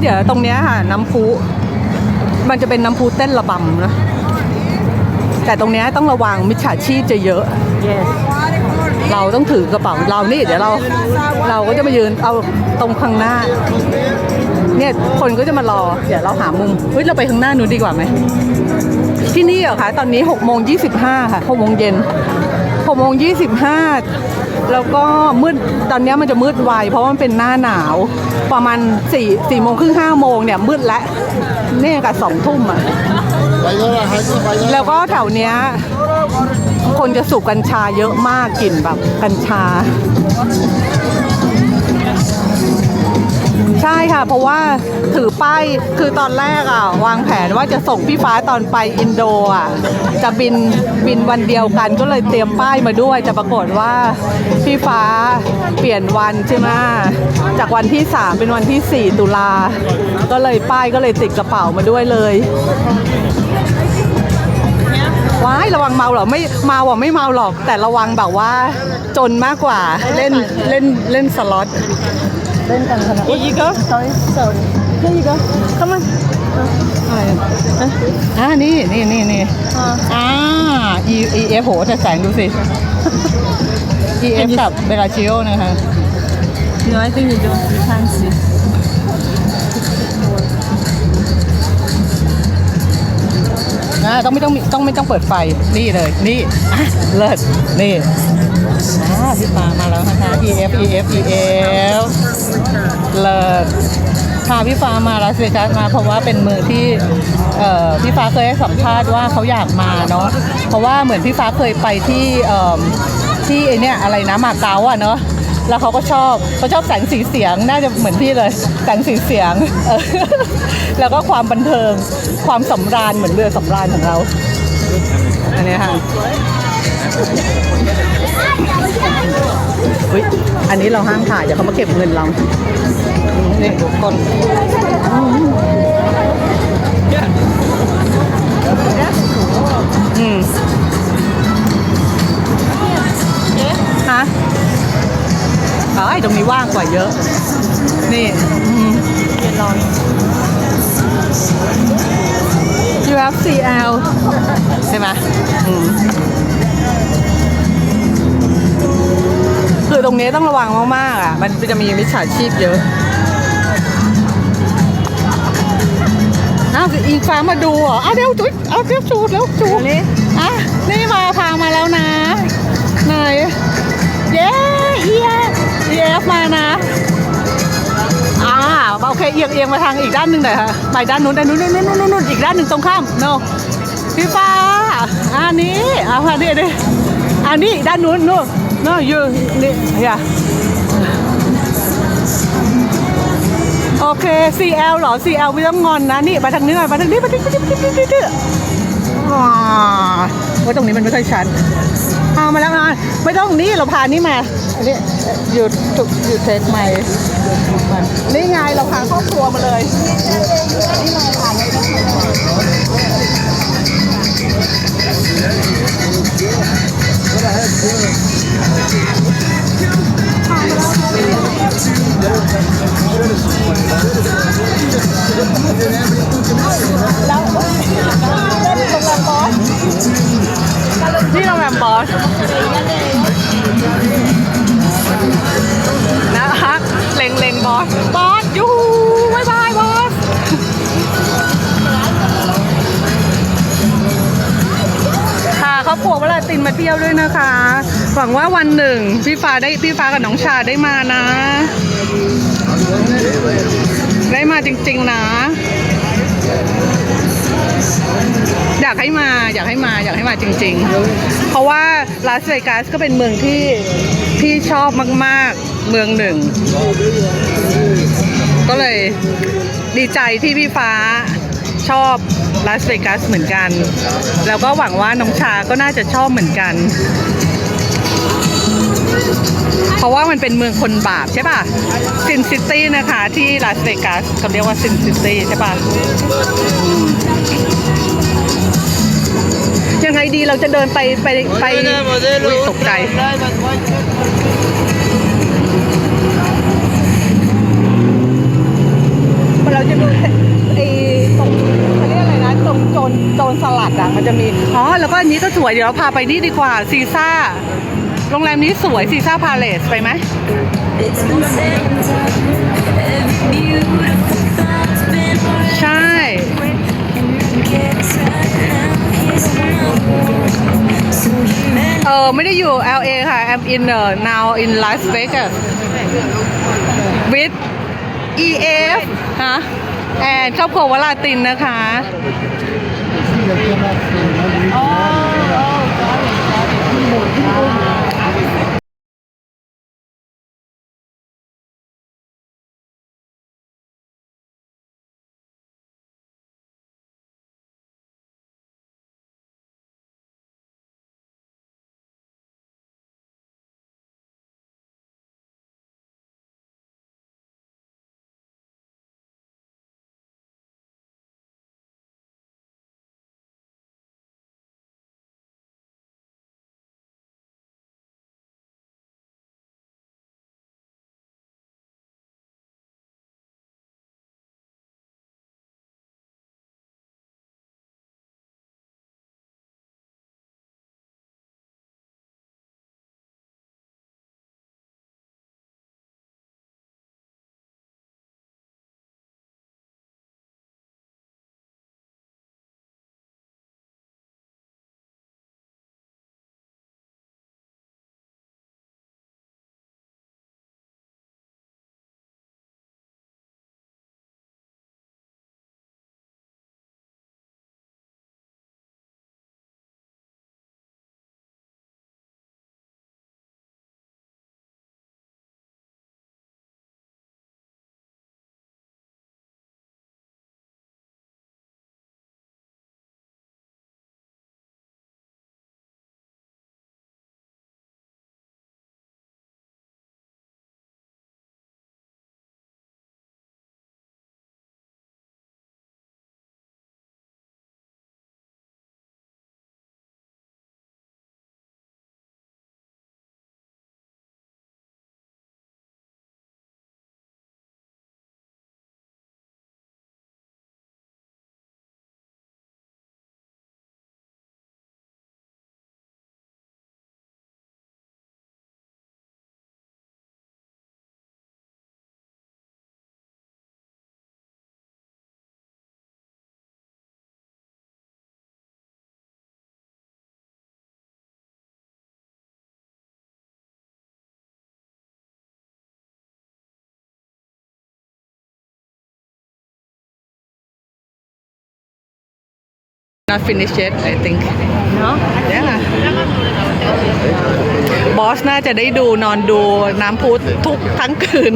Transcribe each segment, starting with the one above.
เดี๋ยวตรงเนี้ยค่ะน้ำพุมันจะเป็นน้ำพุเต้นระบำนะแต่ตรงเนี้ยต้องระวังมิจฉาชีพจะเยอะ yes เราต้องถือกระเป๋าเรานี่เดี๋ยวเราก็จะมายืนเอาตรงข้างหน้าเนี่ยคนก็จะมารอเดี๋ยวเราหามุมเฮ้ยเราไปข้างหน้านู้นดีกว่าไหมที่นี่เหรอคะตอนนี้6:25ค่ะ6 โมงเย็น6:25แล้วก็มืดตอนนี้มันจะมืดไวเพราะว่ามันเป็นหน้าหนาวประมาณ4 โมงครึ่ง5 โมงเนี่ยมืดแล้วนี่กับ2 ทุ่มอ่ะแล้วก็แถวเนี้ยคนจะสูบกัญชาเยอะมากกลิ่นแบบกัญชาใช่ค่ะเพราะว่าถือป้ายคือตอนแรกอ่ะวางแผนว่าจะส่งพี่ฟ้าตอนไปอินโดอ่ะจะบินวันเดียวกันก็เลยเตรียมป้ายมาด้วยแต่ปรากฏว่าพี่ฟ้าเปลี่ยนวันใช่ไหมจากวันที่3เป็นวันที่4 ตุลาก็เลยป้ายก็เลยติดกระเป๋ามาด้วยเลยว้ายระวังเมาเหรอไม่เมาอ่ะไม่เมาหรอกแต่ระวังแบบว่าจนมากกว่าเล่นสล็อตเล่นกันขนาดนี้ก็ sorry here you go come on นี่EF โหแต่แสงดูสิ EF กับเบลาชิโอนะคะ no I think you can't see ต้องไม่ต้องเปิดไฟนี่เลยนี่เลิศนี่พี่ฟ้ามาแล้วนะคะ EF เลิศพาพี่ฟ้ามาลาสเวกัสมาเพราะว่าเป็นเมืองที่พี่ฟ้าเคยให้สัมภาษณ์ว่าเขาอยากมาเนาะเพราะว่าเหมือนพี่ฟ้าเคยไปที่ไอเนี่ยอะไรนะมาเก๊าอะเนาะแล้วเขาชอบแสงสีเสียงน่าจะเหมือนพี่เลยแสงสีเสียงแล้วก็ความบันเทิงความสำราญเหมือนเรือสำราญของเราอันนี้ค่ะอุ๊ยอันนี้เราห้ามถ่ายเดี๋ยวเขามาเก็บเงินเรานี่กดฮะตรงนี้ว่างกว่าเยอะนี่เดี๋ยวลอง You have CL ใช่ไหมคือตรงนี้ต้องระวังมากๆอ่ะมันจะมีมิจฉาชีพเยอะอีกฟ้ามาดูเหรอเดี๋ยวจุ๊ดจูดแล้วจูดนี่มาพามาแล้วนะไหนเย้EF มานะโอเคเอียงมาทางอีกด้านหนึ่งหน่อยค่ะไปด้านนู้นอีกด้านหนึ่งตรงข้ามโนพี่ฟ้าอันนี้พาดิอันนี้ด้านนู้นอยู่นี่อย่าโอเค CL เหรอ CL ไม่ต้องงอนนะนี่มาทางนี้หน่อยมาทางนี้ว่าตรงนี้มันไม่ค่อยชัดมาแล้วนะไม่ต้องนี่เราพานี่มาอันนี้อยู่เทคใหม่นี่ไงเราพาครอบครัวมาเลยนี่มาผ่านเลยแล้วนี่โรงแรมบอสนะคะเล็งบอสยูบ๊ายบายบอสค่ะครอบครัววลาตินมาเที่ยวด้วยนะคะหวังว่าวันหนึ่งพี่ฟ้ากับน้องชาได้มานะได้มาจริงๆนะอยากให้มาจริงๆเพราะว่าลาสเวกัสก็เป็นเมืองที่ชอบมากๆเมืองหนึ่งก็เลยดีใจที่พี่ฟ้าชอบลาสเวกัสเหมือนกันแล้วก็หวังว่าน้องชาก็น่าจะชอบเหมือนกันเพราะว่ามันเป็นเมืองคนบาปใช่ป่ะซินซิตี้นะคะที่ลาสเวกัสเขาเรียกว่าซินซิตี้ใช่ป่ะยังไงดีเราจะเดินไปตกใจเราจะ อันนี้ก็สวยเดี๋ยวเราพาไปนี่ดีกว่าซีซ่าโรงแรมนี้สวยซีซ่าพาเลสไปไหมใช่ไม่ได้อยู่ LA ค่ะ I'm in now in Las Vegas with EF ฮะแอนครอบครัววลาตินนะคะ Not finished yet I think No? yeah บอสน่าจะได้ดูนอนดูน้ำพุทุกทั้งคืน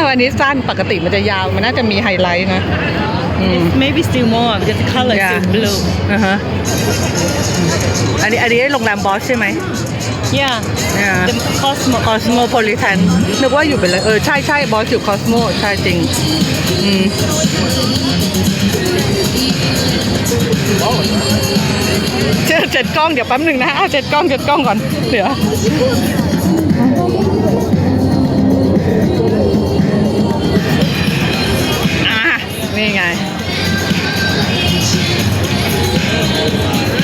วันนี้สั้นปกติมันจะยาวมันน่าจะมีไฮไลท์นะ Maybe still more because the color is still blue. อันนี้โรงแรมบอสใช่ไหม Yeah. Yeah. The Cosmo. Cosmopolitan นึกว่าอยู่ไปเลยใช่บอสอยู่ Cosmo ใช่จริงเจ็ดกล้องเดี๋ยวแป๊บหนึ่งนะเจ็ดกล้องก่อนเดี๋ยวนี่ไง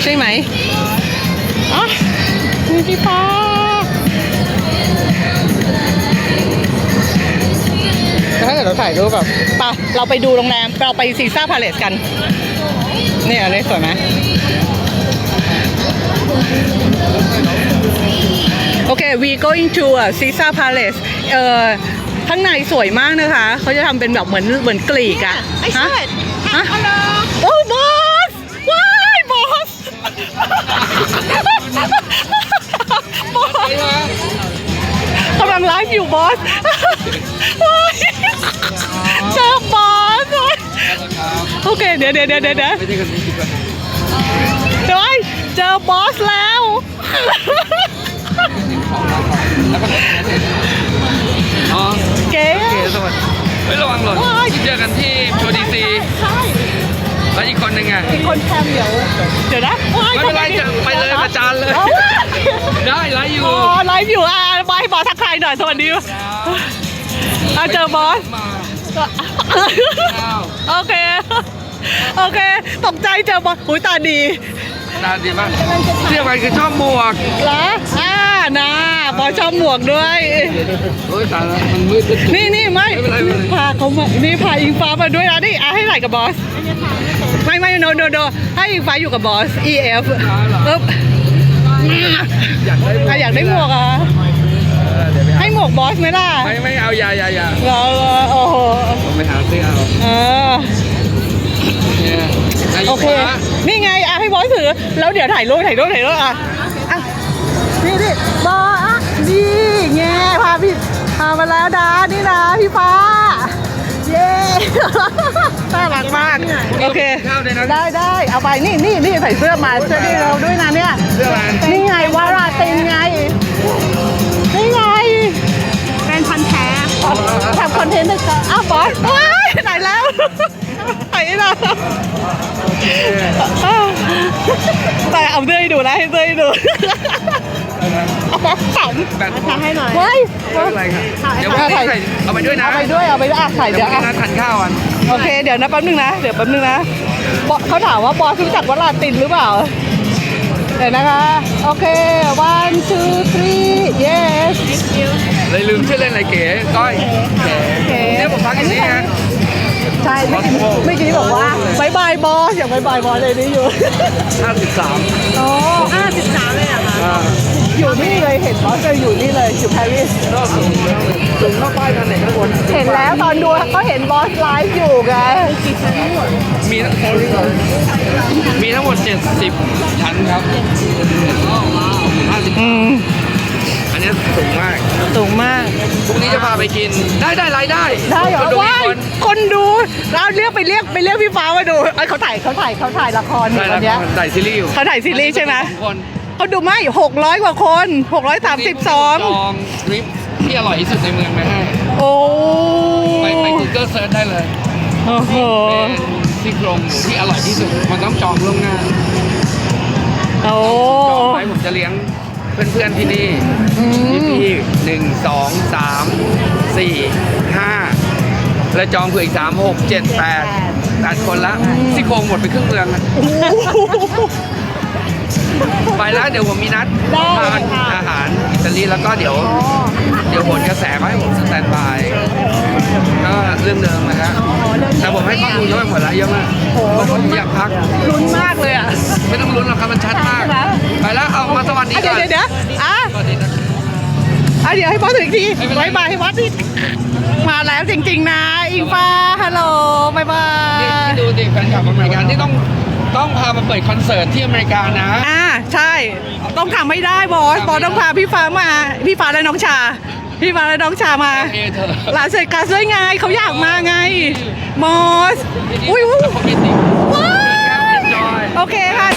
ใช่ไหมอ๋อมีพี่ฟ้าถ้าเกิดเราถ่ายรูปแบบป่ะเราไปดูโรงแรมเราไปซีซ่าพาเลสกันนี่อะไรสวยไหมโอเค we going to Caesar Palace ข้างในสวยมากนะคะเขาจะทำเป็นแบบเหมือนกรีกอะฮะโอ้บอสว้ายบอสกำลังไลฟ์อยู่บอสเจอบอสโอเคเดี๋ยวเจอบอสแล้วเก๋สวัสดีไม่ระวังหล่นเจอกันที่โชว์ดีซีแล้วอีกคนหนึ่งอ่ะอีกคนแคมเดี๋ยวนะไม่เป็นไรจะไปเลยประจานเลยได้ไลฟ์อยู่ไลฟ์อยู่บอสทักทายหน่อยสวัสดีเจอบอส อ้าว โอเค โอเค ตกใจเจอบอสหุยตาดี ตาดีมากเสื้อมันคือชอบหมวก เหรอนะบอสชอบหมวกด้วย โอ้ยตายแล้วมันมืด นี่ไม่ ไม่เป็นไรไม่เป็นไร พาเขามานี่พาอิงฟ้ามาด้วยนะนี่ให้ถ่ายกับบอส ไม่โนให้อิงฟ้าอยู่กับบอส EF ปึ๊บ อยากได้ อยากได้หมวกอ่ะ เดี๋ยวไปหา ให้หมวกบอสไหมล่ะ ไม่เอาอย่า เหรอโอ้โห ผมไปหาซื้อเอา เออ เนี่ยไอ้ โอเค ฟ้า นี่ไงให้บอสถือ แล้วเดี๋ยวถ่ายรูปอ่ะนี่บอสนี่ไงพามาแล้วนะนี่นะพี่ฟ้า เย้น่ารักมาก โอเค ข้าวเลยนะ ได้เอาไปนี่ใส่เสื้อมาเสื้อนี่เราด้วยนะเนี่ย เสื้ออะไร นี่ไงวาราตินไง นี่ไง เป็นพันธุ์แท้ ทำคอนเทนต์ด้วยกันอ้าวบอสว้ายไหนแล้วไหนล่ะแต่เอาเสื้อให้ดูนะให้เสื้อให้ดูขำ แบต จะให้หน่อย ว้าย อะไรครับเดี๋ยวผมใส่เอาไปด้วยนะ เอาไปด้วยถ่าย เดี๋ เดี๋ ย ยว ว พรุ่งนี้นัดทานข้าวกัน โอเคเดี๋ยวนะแป๊บนึงนะเขาถามว่าบอสรู้จักวลาตินหรือเปล่าเดี๋ยวนะคะโอเค one two three yes เลยลืมชื่อเล่นอะไรเก๋ก้อยเก๋เนี่ยผมพักอย่างนี้ฮะ ใช่ไม่อกี้บอกว่าบายบายบอสอย่างบายบายบอสเลยนี่อยู่ 53 โอ้ 53เลยเหรอคะ อยู่นี่เลยเห็นบอสเลยอยู่นี่เลยอยู่ปารีส ก็สูงเข้าป้ายทางไหนข้างบน เห็นแล้วตอนดูเขาเห็นบอสไลฟ์อยู่ไง มีทั้งหมด70ชั้นครับ50 อืม อันนี้สูงมาก สูงมาก พรุ่งนี้จะพาไปกินได้รายได้ ได้เหรอ คนดูอี ว้าก ย คน คนดูเราเรียกไปเรียกพี่ฟ้ามาดูเอ้ยเขาถ่ายละครอยู่ ได้ วันเนี้ย ถ่ายซีรีส์อยู่ เขาถ่ายซีรีส์ใช่ไหม 2 คน เขาดูไม่600 กว่าคน632 จองทริปที่อร่อยที่สุดในเมืองไปให้ โอ้ ไป Google Search ได้เลย โอ้โห เป็นซี่โครงหมูที่อร่อยที่สุด มันต้องจองล่วงหน้า โอ้ จองไว้ผมจะเลี้ยงเพื่อนๆที่นี่พี่ๆ1 2 3 4 5แล้วจองเผื่ออีก3 6 7 8คนละซี่โครงหมดไปครึ่งเมืองอะไปแล้วเดี๋ยวผมมีนัดทานอาหารอิตาลีแล้วก็เดี๋ยวผลกระแสมาให้ผมสแตนบายก็เรื่องเดิมนะฮะแต่ผมให้ข้อมูลเยอะไปหมดแล้วเยอะมากผมอยากพัก ลุ้นมากเลยอ่ะ ไม่ต้องลุ้นหรอกครับมันชัดมาก ไปแล้วเอามาสวัสดี เดี๋ ก่ ย อน วอ่ะ สวัสดีนะ เดี๋ยวให้บอสถึงอีกที ไม่เป็นไร บายบายให้บอสที่มาแล้วจริงๆนะอิงฟ้าฮัลโหลบายบาย นี่ดูดิแฟนคลับอเมริกันที่ต้องพามาเปิดคอนเสิร์ตที่อเมริกานะ ใช่ต้องทำให้ได้บอสต้องพาพี่ฟ้ามาพี่ฟ้าและน้องชามา เอเธอ ลาเซกาสวยไงเขาอยากมาไงบอสอุ้ย ว้าย Enjoy โอเคค่ะ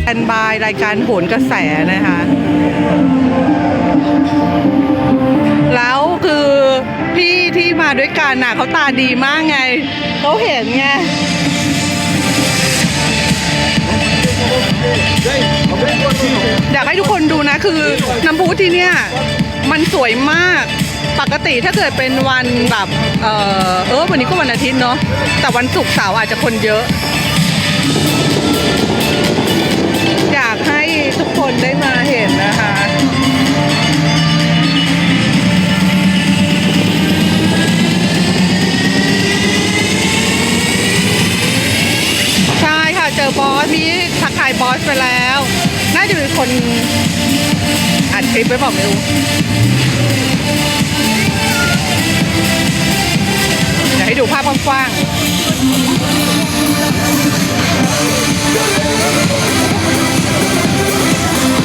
แอนบายรายการโหนกระแสนะคะ แล้วคือพี่ที่มาด้วยกันน่ะเขาตาดีมากไงเขาเห็นไงอยากให้ทุกคนดูนะคือน้ำพุที่เนี่ยมันสวยมากปกติถ้าเกิดเป็นวันแบบวันนี้ก็วันอาทิตย์เนาะแต่วันศุกร์เสาร์อาจจะคนเยอะอยากให้ทุกคนได้มาเห็นนะคะใช่ค่ะเจอบอสมีทักทายบอสไปแล้วน่าจะเป็นคนอัดคลิปไว้บอกไม่รู้เดี๋ยวให้ดูภาพกว้างๆ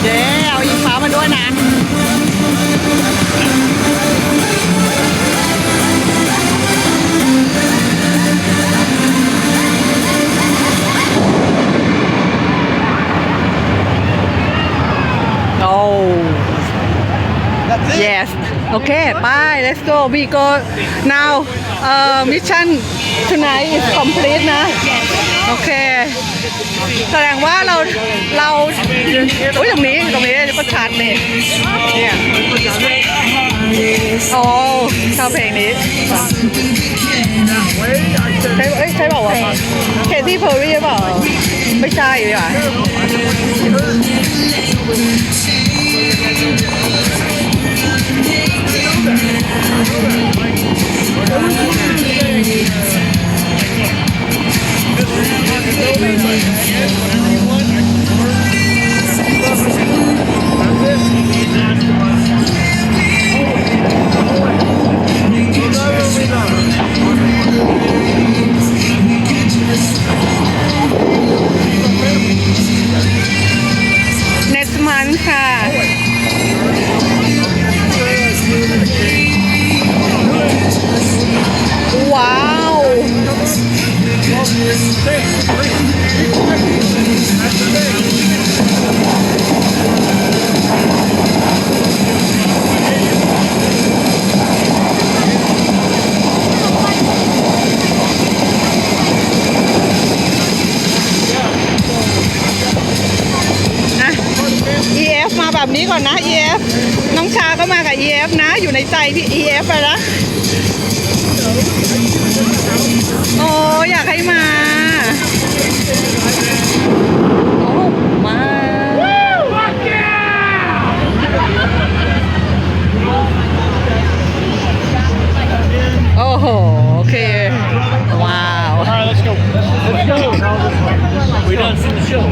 เย้เอาอิงฟ้ามาด้วยนะYes. Okay. Bye. Let's go. We go now. Mission tonight is complete นะ โอเค แสดงว่าเราโอ้ยตรงนี้ก็ชัดเนี่ยโอ้ชอบเพลงนี้ใช่เปล่าวะเคที่เพอร์รี่เปล่าไม่ใช่หรือเปล่าnext month ค่ะ ว้าวEF มาแบบนี้ก่อนนะ EF น้องชาก็มากับ EF นะอยู่ในใจพี่ EF ไปแล้วโอ้อยากให้มาโอ้มาโอ้โหโอเคว้าว Let's go. Let's go. We done seen the show.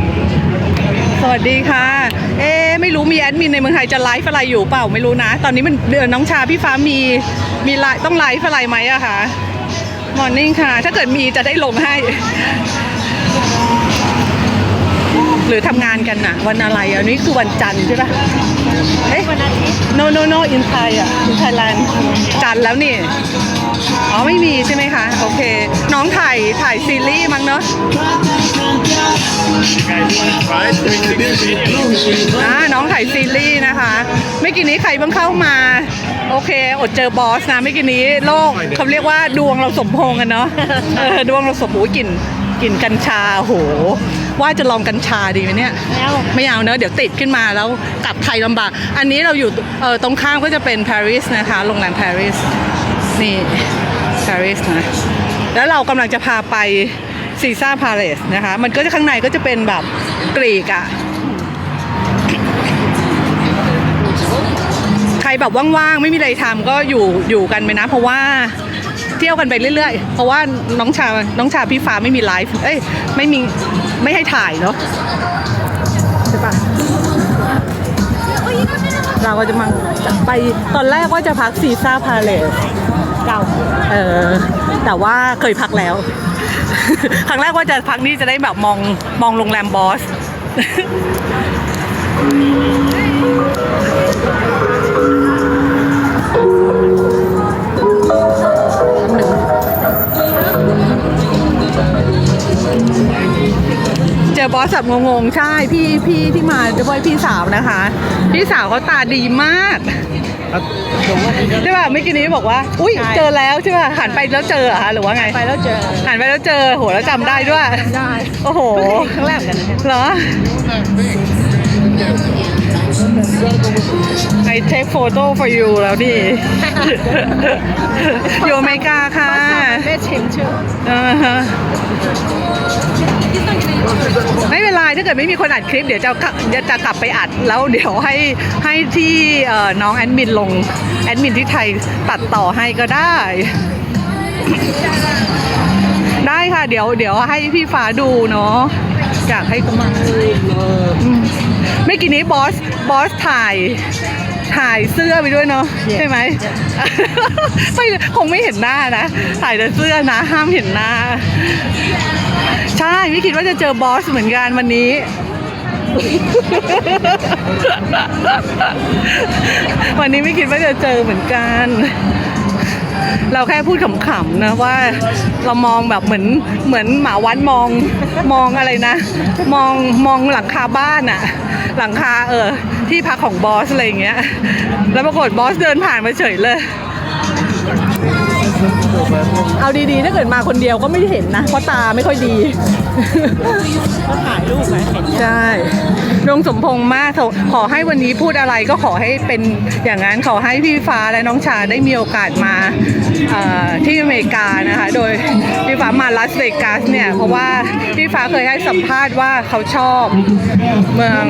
สวัสดีค่ะไม่รู้มีแอดมินในเมืองไทยจะไลฟ์อะไรอยู่เปล่าไม่รู้นะตอนนี้มันน้องชาพี่ฟ้ามีไลฟ์ต้องไลฟ์อะไรไหมอะคะมอร์นิ่งค่ะถ้าเกิดมีจะได้ลงให้หรือทำงานกันน่ะวันอะไรอันนี้คือวันจันทร์ใช่ปะวันอาทิตย์ no in Thai อ่ะ in Thailand จันทร์แล้วนี่อ๋อไม่มีใช่ไหมคะโอเคน้องถ่ายซีรีส์มั้งเนาะ You guys want to try น้องถ่ายซีรีส์นะคะเมื่อกี้นี้ใครเพิ่งเข้ามาโอเคอดเจอบอสนะเมื่อกี้นี้โลกเขาเรียกว่าดวงเราสมพงษ์กันเนาะดวงเราสมพงษ์กลิ่นกัญชาโหว่าจะลองกัญชาดีไหมเนี่ยไม่เอาเนอะเดี๋ยวติดขึ้นมาแล้วกลับไทยลำบากอันนี้เราอยู่ตรงข้ามก็จะเป็นปารีสนะคะโรงแรมปารีสนี่ปารีสนะแล้วเรากำลังจะพาไปซีซ่าพาเลสนะคะมันก็จะข้างในก็จะเป็นแบบกรีกอะใครแบบว่างๆไม่มีอะไรทำก็อยู่กันไปนะเพราะว่าเที่ยวกันไปเรื่อยๆเพราะว่าน้องชาพี่ฟ้าไม่มีไลฟ์ไม่ให้ถ่ายเนาะใช่ปะเราก็จะมาไปตอนแรกว่าจะพักซีซ่าพาเลสเก่าแต่ว่าเคยพักแล้ว ครั้งแรกว่าจะพักนี่จะได้แบบมองโรงแรมบอส เจ จอบอสแบบงงๆใช่พี่ที่มาด้วยพี่สาวนะคะ พี่สาวเขาตาดีมากใช่ป่ะเมื่อกี้นี้บอกว่าอุ้ยเจอแล้วใช่ป่ะหันไปแล้วเจอเหรอคะหรือว่าไง ไปแล้วเจอ หันไปแล้วเจอโหแล้วจำได้ด้วย ได้ โอ้โห ครั้งแรกเหมือนกันนะ เหรอ I take photo for you แล้วดิ อยู่อเมริกาค่ะ แม่ชิมชื่อ อ่าฮะไม่เป็นไรถ้าเกิดไม่มีคนอัดคลิปเดี๋ยวจะกลับไปอัดแล้วเดี๋ยวให้ที่น้องแอดมินลงแอดมินที่ไทยตัดต่อให้ก็ได้ ได้ค่ะเดี๋ยวให้พี่ฟ้าดูเนาะอยากให้กำลังไม่กี่นี้บอสถ่ายเสื้อไปด้วยเนาะใช่ไหม ไม่คงไม่เห็นหน้านะถ่ายแต่เสื้อนะห้ามเห็นหน้า ใช่ไม่คิดว่าจะเจอบอสเหมือนกันวันนี้ วันนี้ไม่คิดว่าจะเจอเหมือนกัน เราแค่พูดขำๆนะว่าเรามองแบบเหมือนหมาวัดมองอะไรนะ มองหลังคาบ้านอะหลังคาที่พักของบอสอะไรอย่างเงี้ยแล้วปรากฏบอสเดินผ่านมาเฉยเลย เอาดีๆถ้าเกิดมาคนเดียวก็ไม่ได้เห็นนะเพราะตาไม่ค่อยดี ก็ถ่ายรูปไหมเห็น ใช่ดวงสมพงษ์มากขอให้วันนี้พูดอะไรก็ขอให้เป็นอย่างนั้นขอให้พี่ฟ้าและน้องชาได้มีโอกาสมาที่อเมริกานะคะโดยพี่ฟ้ามาลาสเวกัสเนี่ยเพราะว่าพี่ฟ้าเคยให้สัมภาษณ์ว่าเขาชอบเมือง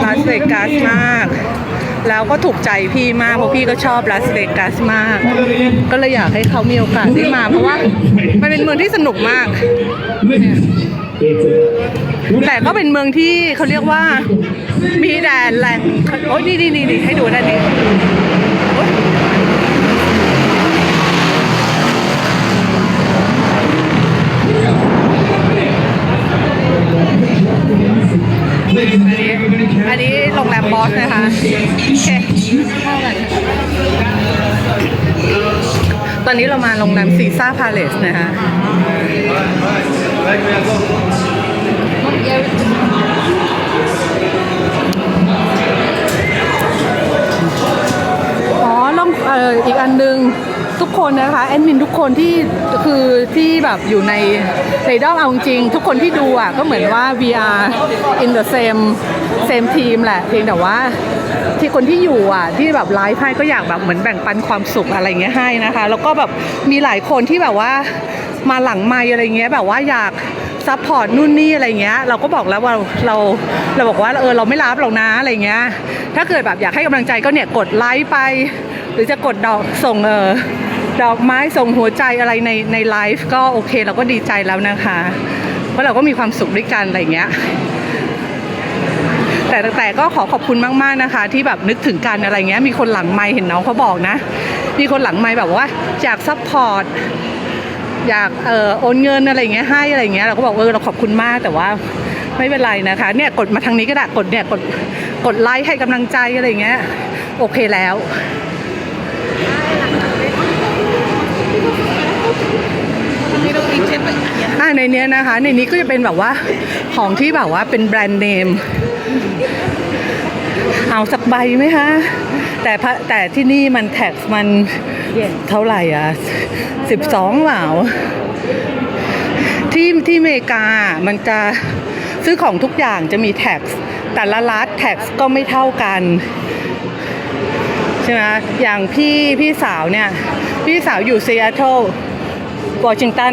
ลาสเวกัสมากแล้วก็ถูกใจพี่มากเพราะพี่ก็ชอบลาสเวกัสมากก็เลยอยากให้เขามีโอกาสได้มาเพราะว่ามันเป็นเมืองที่สนุกมากแต่ก็เป็นเมืองที่เขาเรียกว่ามีแดนแหล่งโอ้ยนี่ให้ดูด้านนี้อันนี้โรงแรมบอสนะคะโอเคตอนนี้เรามาโรงแรมซีซ่าพาเลสนะคะอีกอันนึงทุกคนนะคะแอดมินทุกคนที่แบบอยู่ในด้อมเอาจริงทุกคนที่ดูอ่ะก็เหมือนว่า VR in the same team แหละเพียงแต่ว่าที่คนที่อยู่อ่ะที่แบบไลฟ์ให้ก็อยากแบบเหมือนแบ่งปันความสุขอะไรเงี้ยให้นะคะแล้วก็แบบมีหลายคนที่แบบว่ามาหลังไมค์อะไรเงี้ยแบบว่าอยากซัพพอร์ตนู่นนี่อะไรเงี้ยเราก็บอกแล้วว่าเราบอกว่าเราไม่รับหรอกนะอะไรเงี้ยถ้าเกิดแบบอยากให้กำลังใจก็เนี่ยกดไลค์ไปหรือจะกดดอกส่งดอกไม้ส่งหัวใจอะไรในไลฟ์ก็โอเคเราก็ดีใจแล้วนะคะเพราะเราก็มีความสุขด้วยกันอะไรเงี้ยแต่ก็ขอบคุณมากๆนะคะที่แบบนึกถึงกันอะไรเงี้ยมีคนหลังไมค์เห็นน้องเขาบอกนะมีคนหลังไมค์แบบว่าอยากซัพพอร์ตอยากโอนเงินอะไรเงี้ยให้อะไรเงี้ยเราก็บอกเราขอบคุณมากแต่ว่าไม่เป็นไรนะคะเนี่ยกดมาทางนี้ก็ได้กดไลค์ให้กำลังใจอะไรเงี้ยโอเคแล้วในเนี้ยนะคะในนี้ก็จะเป็นแบบว่าของที่แบบว่าเป็นแบรนด์เนมเอาสักใบไหมคะแต่ที่นี่มันแท็กมันเท่าไหร่อ่ะ12เหล่าที่อเมริกามันจะซื้อของทุกอย่างจะมีแท็กแต่ละรัฐแท็กก็ไม่เท่ากันใช่ไหมอย่างพี่สาวเนี่ยพี่สาวอยู่ซีแอตเทิลวอชิงตัน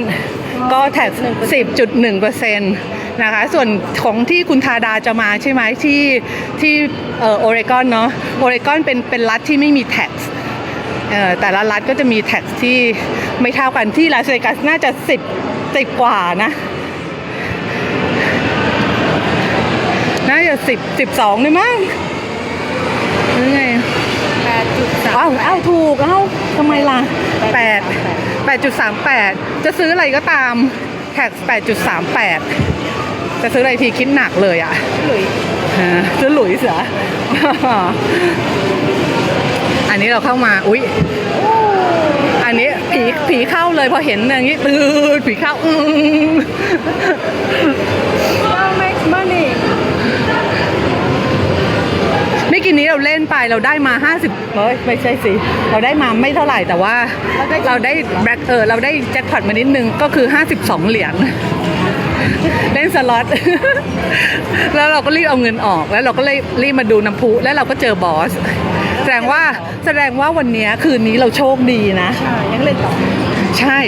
ก็แท็ก 10.1% นะคะส่วนของที่คุณธาดาจะมาใช่ไหมที่โอเรกอนเนาะโอเรกอนเป็นรัฐที่ไม่มีแท็กแต่ละรัฐก็จะมีแท็กที่ไม่เท่ากันที่ลาสเวกัสน่าจะ10กว่านะน่าจะ12เลยมั้งหรือไง8.3ถูกทำไมล่ะ8.38จะซื้ออะไรก็ตามแท็ก 8.38 จะซื้ออะไรทีคิดหนักเลยอ่ะซื้อหลุยส์เหรอ อันนี้เราเข้ามาอุ๊ยอันนี้ผีเข้าเลยพอเห็นอย่างนี้ตื่นผีเข้า money ไม่อกินนี้เราเล่นไปเราได้มา50ไม่ใช่สิเราได้มาไม่เท่าไหร่แต่ว่าเราได้แบล็คเราได้แจ็คพอตมานิดนึงก็คือ52เหรียญเล่นสล็อต แล้วเราก็รีบเอาเงินออกแล้วเราก็รีบมาดูน้ำพุแล้วเราก็เจอบอสแสดงว่าวันนี้คืนนี้เราโชคดีนะใช่ยังเล่นต่อใช่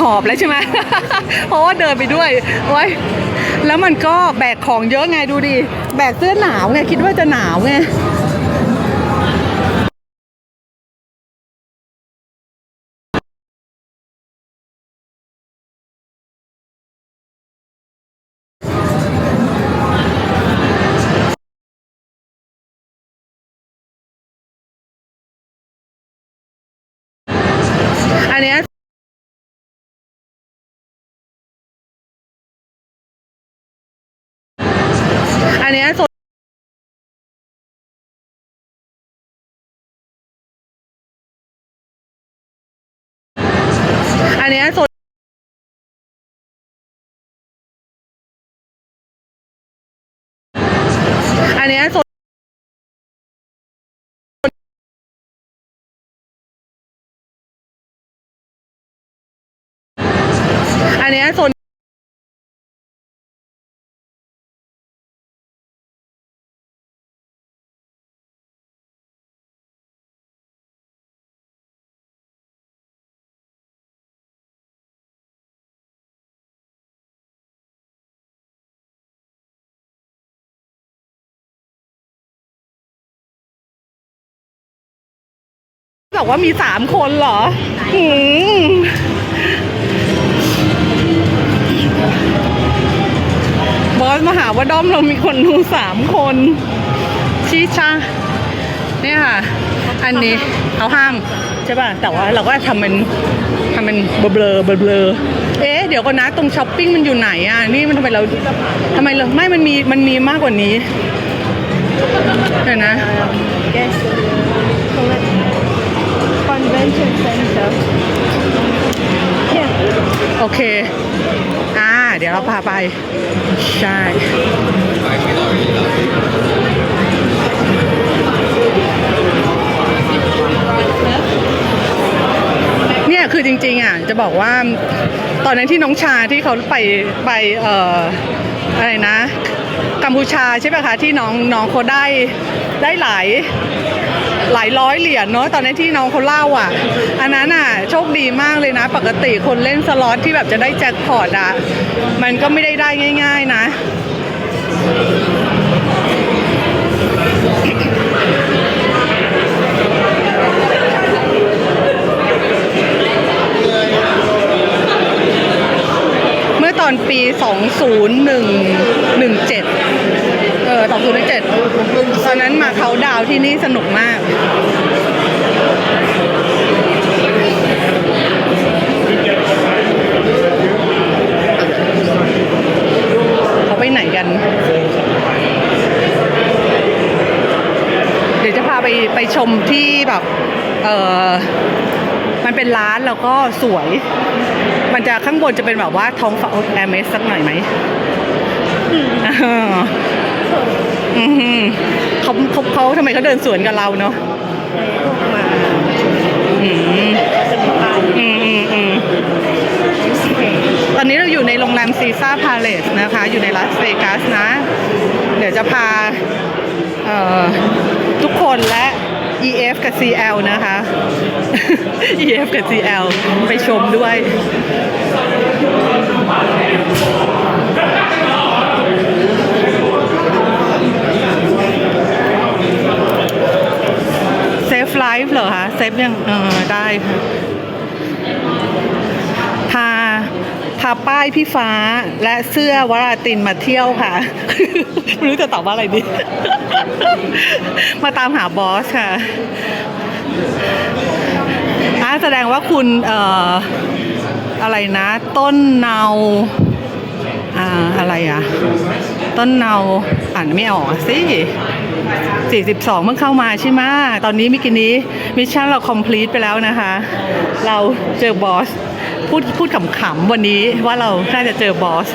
หอบแล้วใช่ไหม เพราะว่าเดินไปด้วยโอ้ยแล้วมันก็แบกของเยอะไงดูดิแบกเสื้อหนาวไงคิดว่าจะหนาวไงอันเนี้ยอันเนี้ยโซนอันเนี้ยโซนอันเนี้ยโซนอันเนี้ยโซนบอกว่ามี3 คนเหรอบอสมาหาว่าด้อมเรามีคนดู3 คนชี้ชาเนี่ยค่ะอันนี้เขาห้ามใช่ป่ะแต่ว่าเราก็ทำเป็นเบลอเอ๊ะเดี๋ยวก่อนนะตรงช้อปปิ้งมันอยู่ไหนอ่ะนี่มันทำไมเราไม่มันมีมากกว่านี้เดี๋ยวนะ Convention Center โอเคเดี๋ยวเราพาไปใช่เนี่ยคือจริงๆจะบอกว่าตอนนั้นที่น้องชาที่เขาไปอะไรนะกัมพูชาใช่ไหมคะที่น้องเขาได้หลายร้อยเหรียญเนาะตอนนั้นที่น้องเขาเล่าอันนั้นโชคดีมากเลยนะปกติคนเล่นสล็อตที่แบบจะได้แจ็คพอตมันก็ไม่ได้ง่ายๆนะเมื่อตอนปี2017 ตอนนั้นมาเขาดาวที่นี่สนุกมากเขาไปไหนกันเดี๋ยวจะพาไปชมที่แบบมันเป็นร้านแล้วก็สวยมันจะข้างบนจะเป็นแบบว่าท้องฟ้าแอร์เมสสักหน่อยไหมเขาทำไมเขาเดินสวนกับเราเนาะตอนนี้เราอยู่ในโรงแรมซีซ่าพาเลสนะคะอยู่ในลาสเวกัสนะเดี๋ยวจะพาทุกคนและ EF กับ CL นะคะ EF กับ CL ไปชมด้วยเซฟไลฟ์เหรอคะเซฟยังได้ค่ะพาป้ายพี่ฟ้าและเสื้อวราตินมาเที่ยวค่ะ ไม่รู้จะตอบว่าอะไรดี มาตามหาบอสค่ะแสดงว่าคุณอะไรนะต้นเนาอะไรต้นเนาอ่านไม่ออกสิ42เมื่อเข้ามาใช่ไหมตอนนี้มิชชั่นเรา complete ไปแล้วนะคะเราเจอบอสพูดขำๆวันนี้ว่าเราน่าจะเจอบอส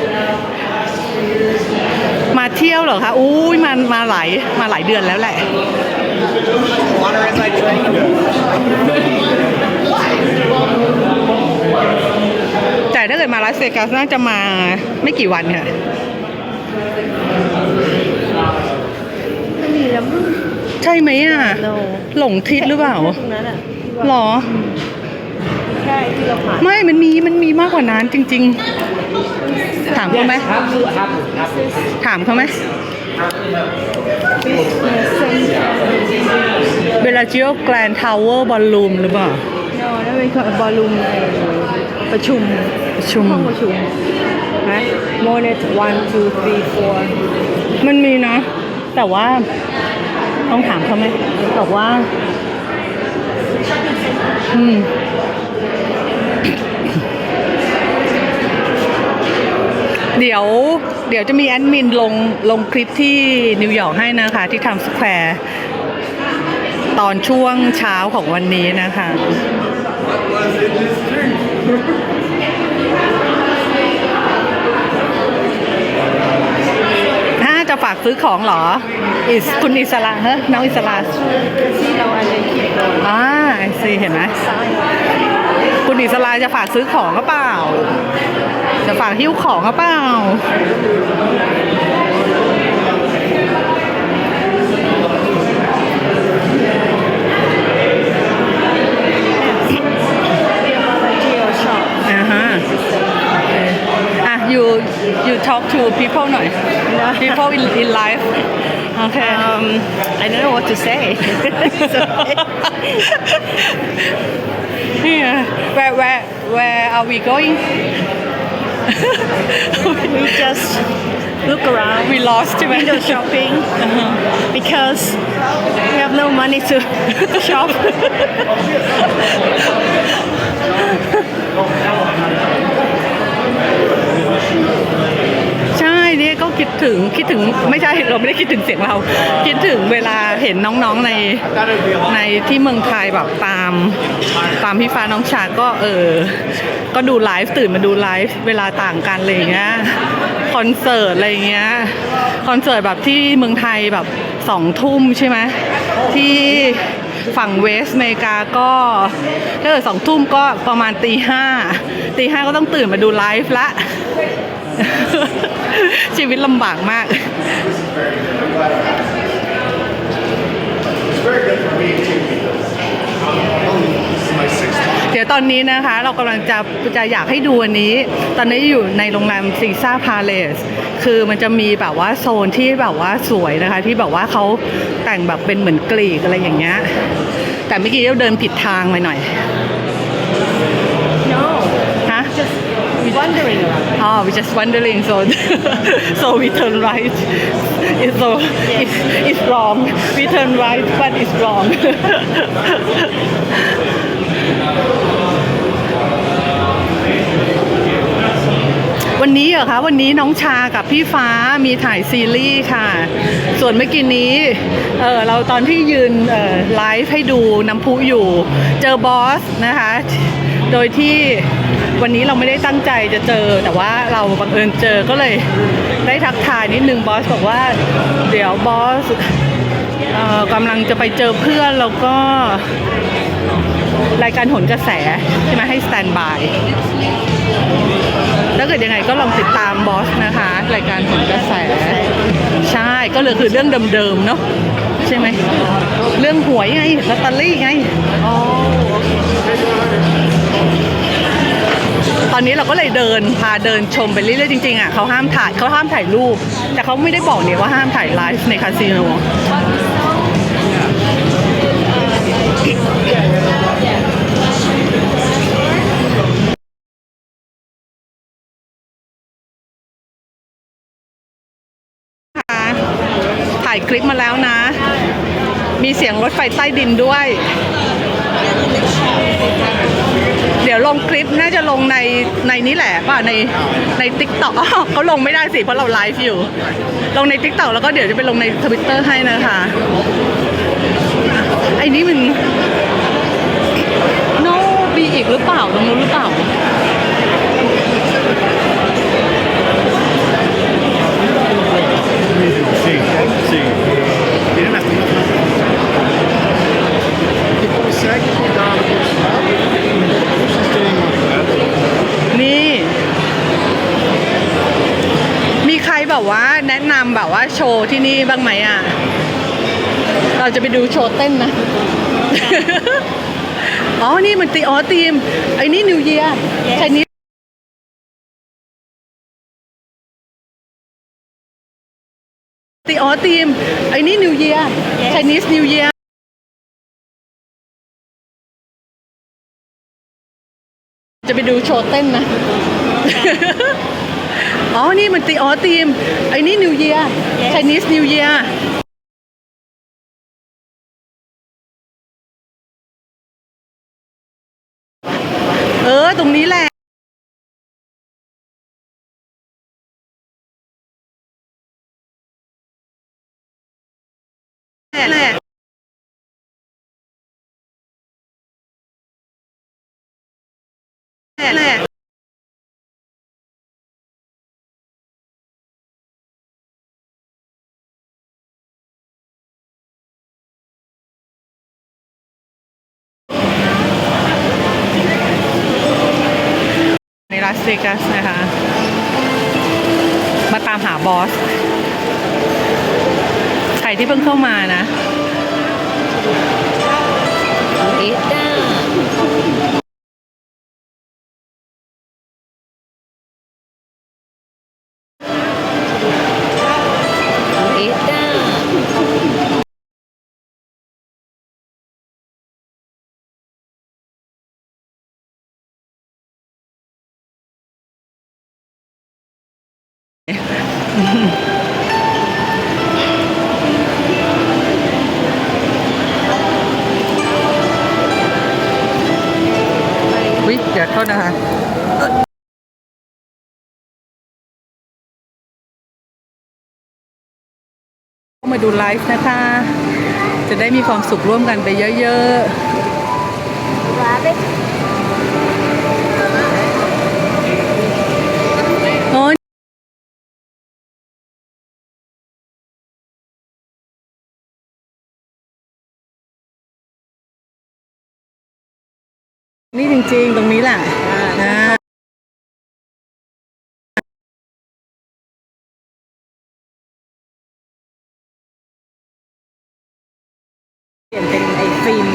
มาเที่ยวเหรอคะอุ้ยมาหลายเดือนแล้วแหละ แต่ถ้าเกิดมาลาสเวกัสน่าจะมาไม่กี่วันค่ะใช่ไหมอ่ะ หลงทิศหรือเปล่า ตรงนั้นอ่ะ หรอ ใช่ที่เราผ่าน ไม่มันมีมากกว่านั้นจริงๆ ถามเขาไหมถามเขาไหมเบลาจิโอแกรนด์ทาวเวอร์บอลลูมหรือเปล่า โน่นั่นเป็นบอลลูมประชุมห้องประชุมนะโมเนต1 2 3 4 มันมีนะ แต่ว่าต้องถามเขาไหมแต่ว่า เดี๋ยวจะมีแอดมินลงคลิปที่นิวยอร์กให้นะคะ ที่ทำสแควร์ตอนช่วงเช้าของวันนี้นะคะ ถ้าจะฝากซื้อของเหรอคุณอิสระเฮ้ยน้องอิสระ ที่เราอันนี้คิดโดน ไอซีเห็นไหมคุณอิสระจะฝากซื้อของก็เปล่า จะฝากหิ้วของก็เปล่า you talk to people หน่อย people in life okay I don't know what to say yeah where are we going we just look around we lost window shopping because we have no money to shop ใช่เนี่ยก็คิดถึงไม่ใช่เราไม่ได้คิดถึงเสียงเรา คิดถึงเวลาเห็นน้องๆในที่เมืองไทยแบบตามพี่ฟ้าน้องชาก็ดูไลฟ์ตื่นมาดูไลฟ์เวลาต่างกันอะไรอย่างเงี้ยคอนเสิร์ตอะไรอย่างเงี้ยคอนเสิร์ตแบบที่เมืองไทยแบบ2 ทุ่มใช่ไหมที่ฝั่งเวสต์อเมริกาก็ถ้าเกิด2 ทุ่มก็ประมาณตีห้าก็ต้องตื่นมาดูไลฟ์ละ ชีวิตลำบากมาก เดี๋ยวตอนนี้นะคะเรากำลังจะอยากให้ดูอันนี้ตอนนี้อยู่ในโรงแรมซีซ่าพาเลสคือมันจะมีแบบว่าโซนที่แบบว่าสวยนะคะที่แบบว่าเขาแต่งแบบเป็นเหมือนกรีกอะไรอย่างเงี้ยแต่เมื่อกี้เราเดินผิดทางไปหน่อย no ฮะ just wondering we just wondering so we turn right it's wrong we turn right but it's wrong วันนี้เหรอคะวันนี้น้องชากับพี่ฟ้ามีถ่ายซีรีส์ค่ะส่วนเมื่อกี้นี้เราตอนที่ยืนไลฟ์ให้ดูน้ำพุอยู่เจอบอสนะคะโดยที่วันนี้เราไม่ได้ตั้งใจจะเจอแต่ว่าเราบังเอิญเจอก็เลยได้ทักทายนิดนึงบอสบอกว่าเดี๋ยวบอสกำลังจะไปเจอเพื่อนแล้วก็รายการโหนกระแสใช่ไหมให้สแตนบายถ้าเกิดยังไงก็ลองติดตามบอสนะคะรายการโหนกระแสใช่ก็เลยคือเรื่องเดิมๆเนาะใช่ไหมเรื่องหวยไงลอตเตอรี่ไงตอนนี้เราก็เลยพาเดินชมไปเรื่อยๆจริงๆอ่ะเขาห้ามถ่ายรูปแต่เขาไม่ได้บอกเนี่ยว่าห้ามถ่ายไลฟ์ในคาสิโนถ่ายคลิปมาแล้วนะมีเสียงรถไฟใต้ดินด้วยเดี๋ยวลงคลิปน่าจะลงในนี้แหละป่ะใน TikTok เขาลงไม่ได้สิเพราะเราไลฟ์อยู่ลงใน TikTok แล้วก็เดี๋ยวจะไปลงใน Twitter ให้นะคะไอ้นี่มันมีอีกหรือเปล่าตรงนู้นหรือเปล่า าวว่าโชว์ที่นี่บ้างไหมอ่ะ เราจะไปดูโชว์เต้นนะ อ๋อ นี่มันทีมไอ้นี่นิวเยียร์ไชนีสทีมไอ้นี่นิวเยียร์ไชนีสนิวเยียร์จะไปดูโชว์เต้นนะ อ๋อ นี่มันทีมไอ้นี่นิวเยียร์ไชนีสนิวเยียร์ตรงนี้แหละแหละในลาสเวกัสนะคะ มาตามหาบอส ใครที่เพิ่งเข้ามานะเอ็ดด้าเอ็ดด้าวิเดี๋ยวโทษนะคะมาดูไลฟ์นะคะ จะได้มีความสุขร่วมกันไปเยอะๆโอ้นี่จริงๆ ตรงนี้แหละเปลี่ยนเป็นไอ้ฟิล์ม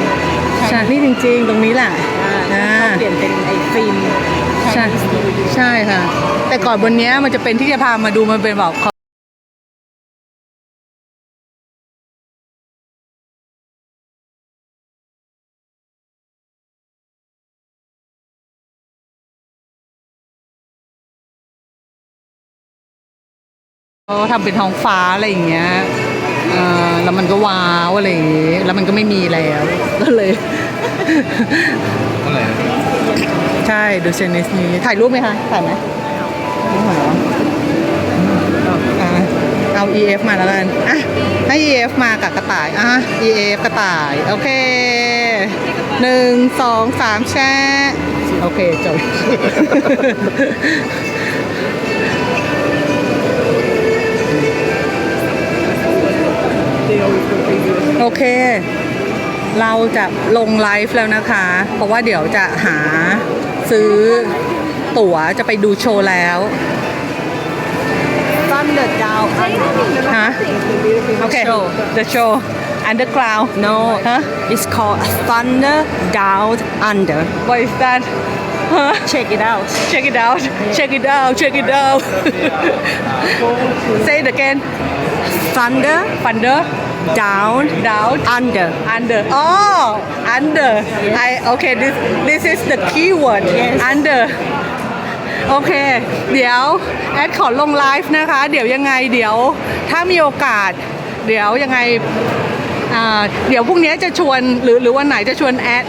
ใช่นี่จริงๆ ตรงนี้แหละเปลี่ยนเป็นไอ้ฟิล์มใช่ใช่ค่ะ แต่ก่อนบนนี้มันจะเป็นที่จะพามาดูมันเป็นแบบเขาทำเป็นท้องฟ้าอะไรอย่างเงี้ยแล้วมันก็ว้าวอะไรอย่างงี้ แล้วมันก็ไม่มีแล้วก็เลย อะไร ใช่ดูเชนนิสนี้ถ่ายรูปไหมคะถ่ายไหมไม่ถ่ายหรอเอา EF มาแล้วกันอ่ะให้ EF มากับกระต่ายEF กระต่ายโอเค1 2 3แช่โอเคจบ โอเค เราจะลงไลฟ์แล้วนะคะ เพราะว่าเดี๋ยวจะหาซื้อตั๋วจะไปดูโชว์แล้ว Thunder down ฮะ โอเค the show underground no ฮะ it's called Thunder Down Under what is that check it out check it out check it out check it out say it again Thunder thunder Down Under under oh under okay this is the keyword under โอเค เดี๋ยวแอดขอลงไลฟ์นะคะ เดี๋ยวยังไงเดี๋ยวถ้ามีโอกาส เดี๋ยวยังไงเดี๋ยวพรุ่งนี้จะชวนหรือวันไหนจะชวนแอด